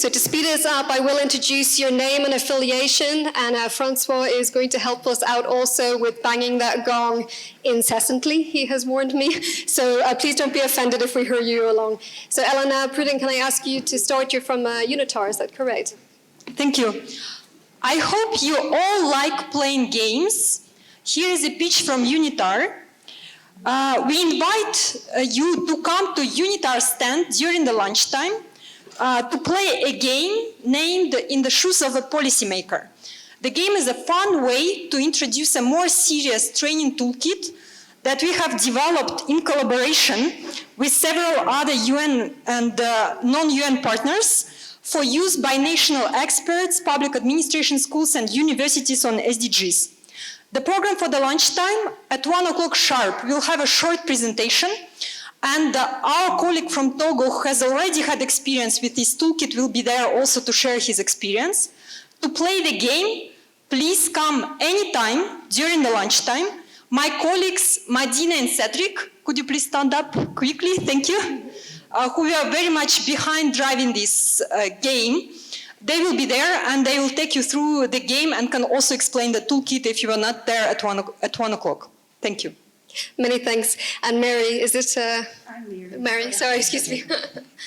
So to speed us up, I will introduce your name and affiliation, and Francois is going to help us out also with banging that gong incessantly, he has warned me. So please don't be offended if we hurry you along. So Elena, PRODEN, can I ask you to start? You're from UNITAR, is that correct? Thank you. I hope you all like playing games. Here is a pitch from UNITAR. We invite you to come to UNITAR stand during the lunchtime to play a game named In the Shoes of a Policymaker. The game is a fun way to introduce a more serious training toolkit that we have developed in collaboration with several other UN and non-UN partners for use by national experts, public administration schools and universities on SDGs. The program for the lunchtime at 1 o'clock sharp will have a short presentation, and our colleague from Togo who has already had experience with this toolkit will be there also to share his experience. To play the game, please come anytime during the lunchtime. My colleagues Madina and Cedric, could you please stand up quickly? Thank you. Who are very much behind driving this game. They will be there and they will take you through the game and can also explain the toolkit if you are not there at 1 o'clock. Thank you. Many thanks. And Mary, is this... I'm Mary. Mary, sorry, excuse me.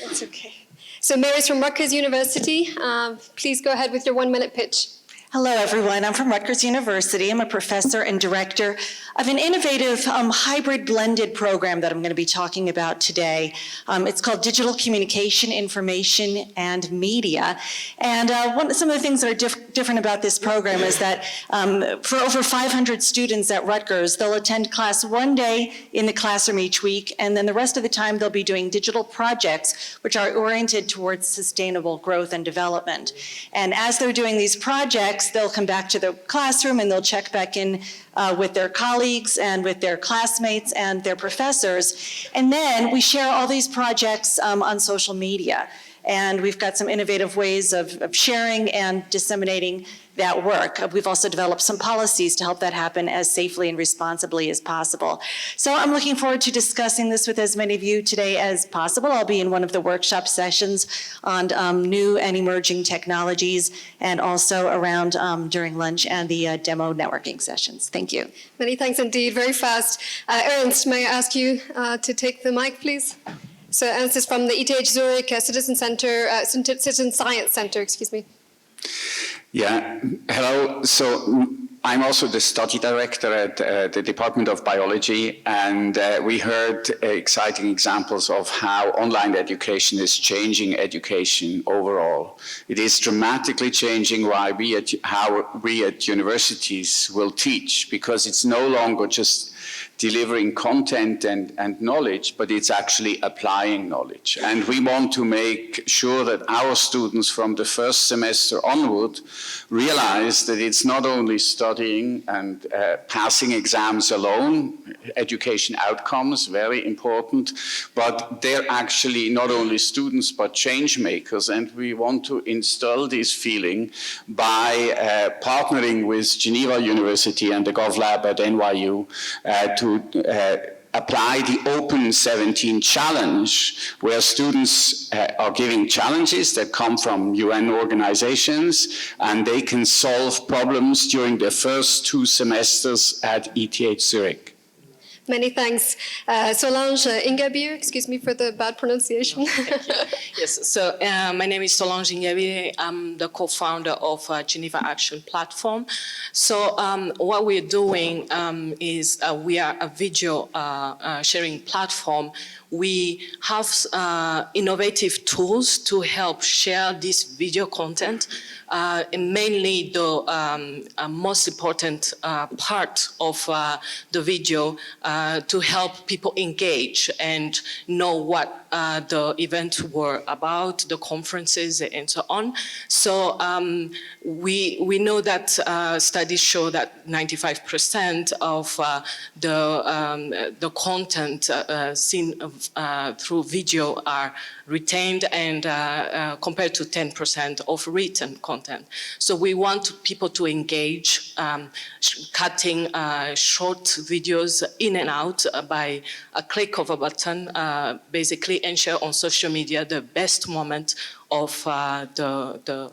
That's okay. So Mary's from Rutgers University. Please go ahead with your 1-minute pitch. Hello, everyone. I'm from Rutgers University. I'm a professor and director of an innovative hybrid blended program that I'm going to be talking about today. It's called Digital Communication, Information, and Media. And some of the things that are different about this program is that for over 500 students at Rutgers, they'll attend class 1 day in the classroom each week, and then the rest of the time they'll be doing digital projects which are oriented towards sustainable growth and development. And as they're doing these projects, they'll come back to the classroom and they'll check back in with their colleagues and with their classmates and their professors. And then we share all these projects on social media. And we've got some innovative ways of sharing and disseminating that work. We've also developed some policies to help that happen as safely and responsibly as possible. So I'm looking forward to discussing this with as many of you today as possible. I'll be in one of the workshop sessions on new and emerging technologies, and also around during lunch and the demo networking sessions. Thank you. Many thanks indeed, very fast. Ernst, may I ask you to take the mic, please? So Ernst is from the ETH Zurich Citizen Science Center, excuse me. Yeah, hello. So I'm also the study director at the Department of Biology, and we heard exciting examples of how online education is changing education overall. It is dramatically changing how we at universities will teach, because it's no longer just delivering content and knowledge, but it's actually applying knowledge. And we want to make sure that our students from the first semester onward realize that it's not only studying and passing exams alone, education outcomes, very important, but they're actually not only students, but change makers. And we want to instill this feeling by partnering with Geneva University and the GovLab at NYU to apply the Open 17 challenge, where students are giving challenges that come from UN organizations, and they can solve problems during their first 2 semesters at ETH Zurich. Many thanks. Solange, INGABIRE, excuse me for the bad pronunciation. Yes, so my name is Solange INGABIRE. I'm the co-founder of Geneva Action Platform. So what we're doing is we are a video sharing platform. We have innovative tools to help share this video content, and mainly the most important part of the video to help people engage and know what the events were about, the conferences and so on. So we know that studies show that 95% of the content seen through video are retained and compared to 10% of written content. So we want people to engage, cutting short videos in and out by a click of a button, basically, and share on social media the best moment of the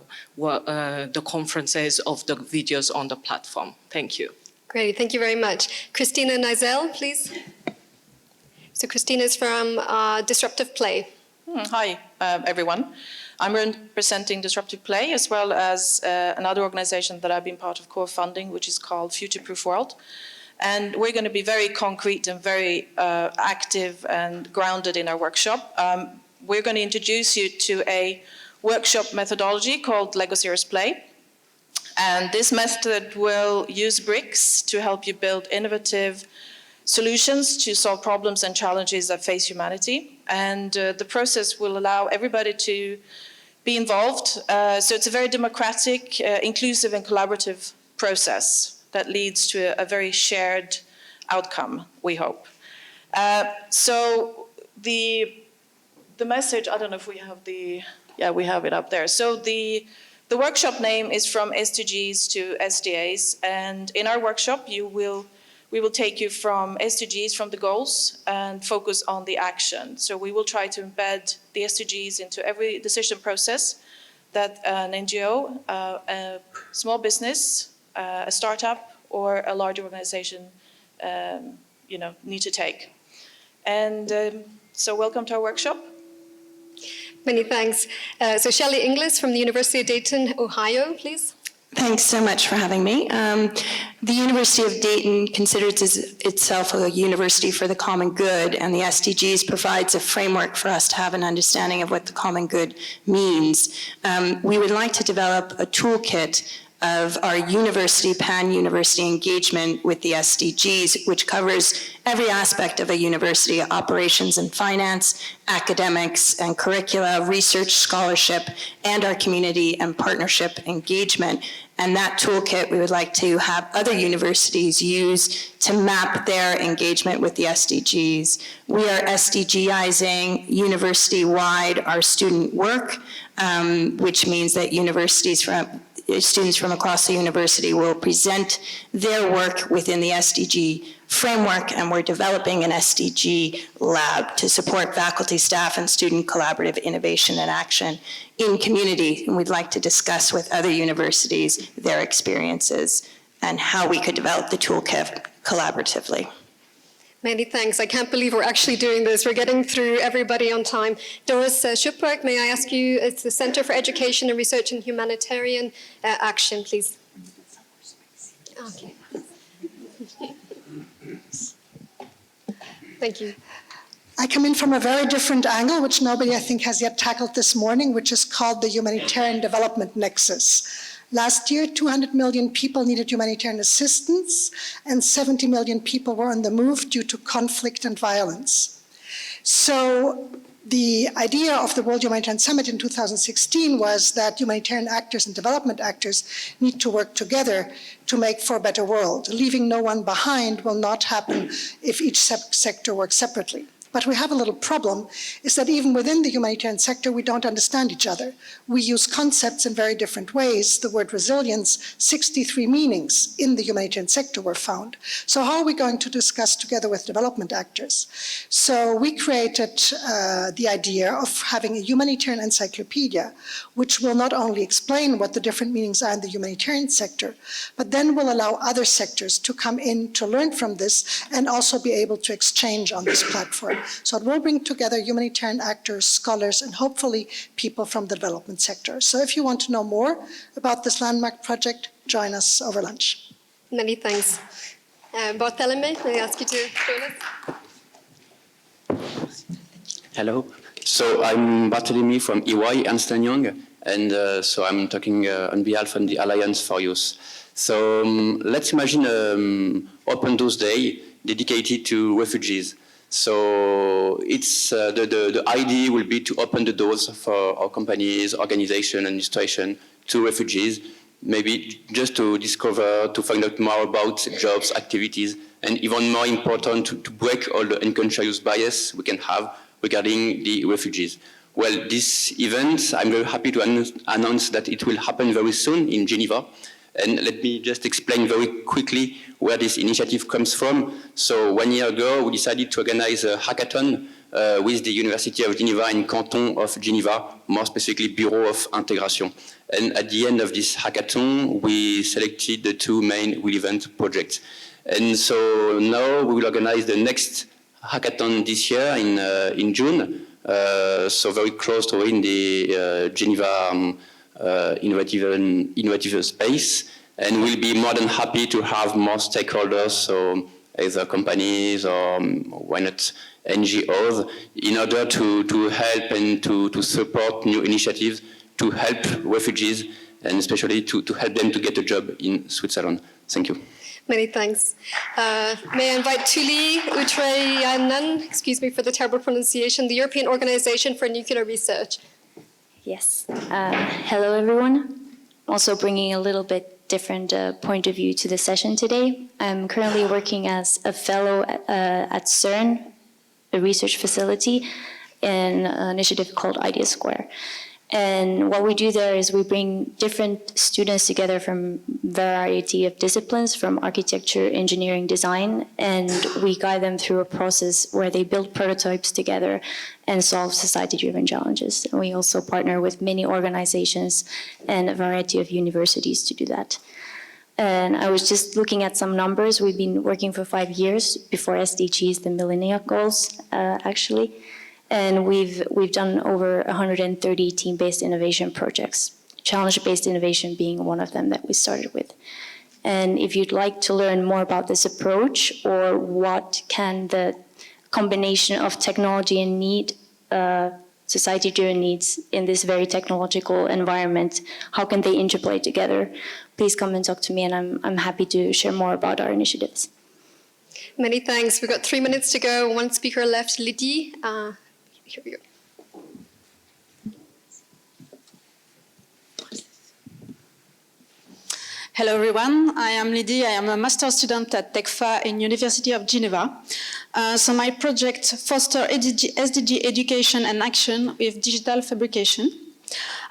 conferences, of the videos on the platform. Thank you. Great, thank you very much. Kristina and NYZELL, please. So Kristina is from DisruptivePlay. Hi, everyone. I'm representing DisruptivePlay as well as another organization that I've been part of co-funding, which is called FutureProof World. And we're going to be very concrete and very active and grounded in our workshop. We're going to introduce you to a workshop methodology called Lego Serious Play. And this method will use bricks to help you build innovative solutions to solve problems and challenges that face humanity. And the process will allow everybody to be involved. So it's a very democratic, inclusive and collaborative process that leads to a very shared outcome, we hope. So the message, I don't know if we have yeah, we have it up there. So the workshop name is From SDGs to SDAs, and in our workshop we will take you from SDGs, from the goals, and focus on the action. So we will try to embed the SDGs into every decision process that an NGO, a small business, a startup, or a large organization need to take. And so welcome to our workshop. Many thanks. So Shelley Inglis from the University of Dayton, Ohio, please. Thanks so much for having me. The University of Dayton considers itself a university for the common good, and the SDGs provides a framework for us to have an understanding of what the common good means. We would like to develop a toolkit of our pan-university engagement with the SDGs, which covers every aspect of a university: operations and finance, academics and curricula, research, scholarship, and our community and partnership engagement. And that toolkit we would like to have other universities use to map their engagement with the SDGs. We are SDGizing university-wide our student work, which means that students from across the university will present their work within the SDG framework, and we're developing an SDG lab to support faculty, staff, and student collaborative innovation and action in community. And we'd like to discuss with other universities their experiences and how we could develop the toolkit collaboratively. Many thanks. I can't believe we're actually doing this. We're getting through everybody on time. Doris SCHÖPPER, may I ask you, it's the Center for Education and Research in Humanitarian Action, please. Okay. Thank you. I come in from a very different angle, which nobody, I think, has yet tackled this morning, which is called the Humanitarian Development Nexus. Last year, 200 million people needed humanitarian assistance, and 70 million people were on the move due to conflict and violence. So the idea of the World Humanitarian Summit in 2016 was that humanitarian actors and development actors need to work together to make for a better world. Leaving no one behind will not happen if each sector works separately. But we have a little problem, is that even within the humanitarian sector, we don't understand each other. We use concepts in very different ways. The word resilience, 63 meanings in the humanitarian sector were found. So how are we going to discuss together with development actors? So we created the idea of having a humanitarian encyclopedia, which will not only explain what the different meanings are in the humanitarian sector, but then will allow other sectors to come in to learn from this and also be able to exchange on this platform. So it will bring together humanitarian actors, scholars, and hopefully people from the development sector. So if you want to know more about this landmark project, join us over lunch. Many thanks. Barthélémy, may I ask you to join us? Hello. So I'm Barthélémy from EY, Ernst & Young, and so I'm talking on behalf of the Alliance for Youth. So let's imagine Open Doors Day dedicated to refugees. So it's the idea will be to open the doors for our companies, organization, administration to refugees, maybe just to discover, to find out more about jobs, activities, and even more important, to break all the unconscious bias we can have regarding the refugees. Well, this event, I'm very happy to announce that it will happen very soon in Geneva. And let me just explain very quickly where this initiative comes from. So 1 year ago, we decided to organize a hackathon with the University of Geneva and Canton of Geneva, more specifically Bureau of Integration. And at the end of this hackathon, we selected the 2 main relevant projects. And so now we will organize the next hackathon this year in June, so very close to in the Geneva innovative space. And we'll be more than happy to have more stakeholders, so either companies or why not NGOs, in order to help and to support new initiatives to help refugees and especially to help them to get a job in Switzerland. Thank you. Many thanks. May I invite Tuli Utrayanan, excuse me for the terrible pronunciation, the European Organization for Nuclear Research. Yes. Hello, everyone. Also bringing a little bit different point of view to the session today. I'm currently working as a fellow at CERN, a research facility, in an initiative called Idea Square. And what we do there is we bring different students together from a variety of disciplines, from architecture, engineering, design, and we guide them through a process where they build prototypes together and solve society-driven challenges. And we also partner with many organizations and a variety of universities to do that. And I was just looking at some numbers. We've been working for 5 years before SDGs, the Millennium Goals, actually. And we've done over 130 team-based innovation projects, challenge-based innovation being one of them that we started with. And if you'd like to learn more about this approach or what can the combination of technology and need, society-driven needs in this very technological environment, how can they interplay together, please come and talk to me, and I'm happy to share more about our initiatives. Many thanks. We've got 3 minutes to go. 1 speaker left, Lydia. Here we go. Hello everyone, I am Lydia. I am a master's student at TechFA in University of Geneva. So my project fosters SDG education and action with digital fabrication.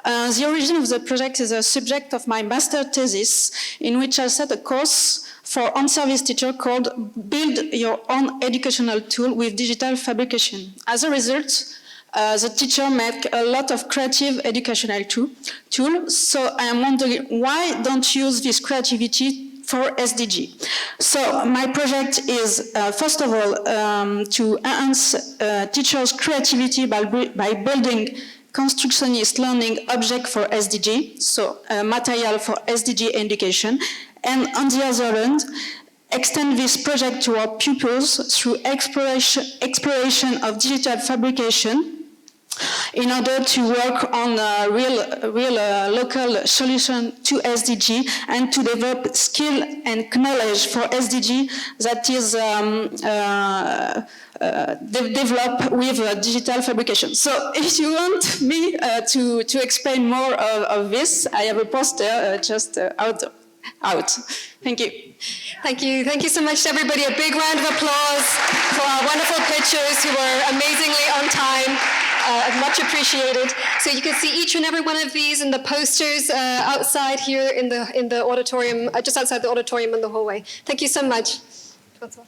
The origin of the project is a subject of my master thesis, in which I set a course for on-service teacher called Build Your Own Educational Tool with Digital Fabrication. As a result, the teacher made a lot of creative educational tools. So I am wondering, why don't you use this creativity for SDG? So my project is, first of all, to enhance teachers' creativity by building constructionist learning object for SDG, so material for SDG education. And on the other hand, extend this project to our pupils through exploration of digital fabrication in order to work on a real local solution to SDG and to develop skill and knowledge for SDG that is developed with digital fabrication. So if you want me to explain more of this, I have a poster just out. Thank you. Thank you. Thank you so much to everybody. A big round of applause for our wonderful pitchers who were amazingly on time. Much appreciated. So you can see each and every one of these in the posters outside here in the auditorium, just outside the auditorium in the hallway. Thank you so much. François.